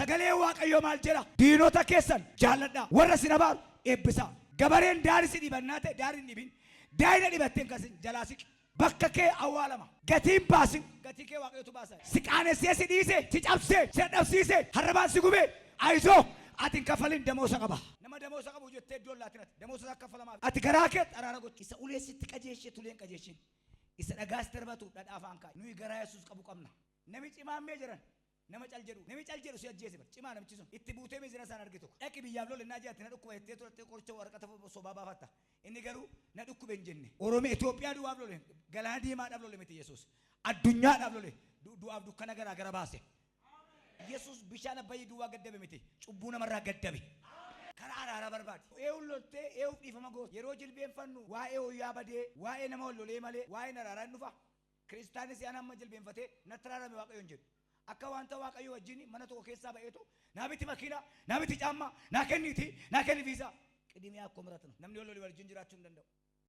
sagalee waaqayyoo maal jedha diinota keessan jaalladhaa warra sin abaaru eebbisaa gabareen daarii si dhibannaa ta'e daarii hin dhibin daa'ina dhibatteen kasin jalaa siqi bakka kee awwaalama gatiin baasin gatii kee waaqayyootu baasa si qaanessee si dhiise si cabsee si dhabsiise harrabaan si gubee ayisoo ati kafalin damoosa qaba nama damoosa qabu jettee iddoo laatinati damoosa kafalamaa ati garaa kee araara gochi isa ulee sitti qajeeshee tuleen qajeeshin isa dhagaas darbatu dhadhaafaan kaa'e nuyi garaa Yesuus qabu qabna nami cimaamee jiran nama cal jedhu si ajjeese bar cimaa namichi sun itti buutee miizina isaan argitu dhaqi biyyaaf lolle naa jaatti na dhukkube jettee turte qoricha waraqata sobaa baafatta inni garuu na dhukkube hin jenne Oromoo Itoophiyaa du'aaf lolle galaana diimaadhaaf lolle miti Yesuus addunyaadhaaf lolle du'aaf dukkana garaa baase Yesuus bishaan abbayyii duwwaa gaddabe miti cubbuu namarraa gaddabe karaa araara barbaade eewu lottee eewu dhiifama goota yeroo jilbeenfannu waa'ee hoyyaa badee waa'ee nama lolee malee waa'ee araaraan dhufa kiristaanis yaan amma jilbeenfatee natti araarame waaqayyoon jedhu akka wanta waaqayyo wajjin mana tokko keessaa ba'eetu naa biti makiina naa biti caammaa naa kenniiti naa kenni viisaa qidimiyaa akkoo miratna namni wal wajjin jiraachuu hin danda'u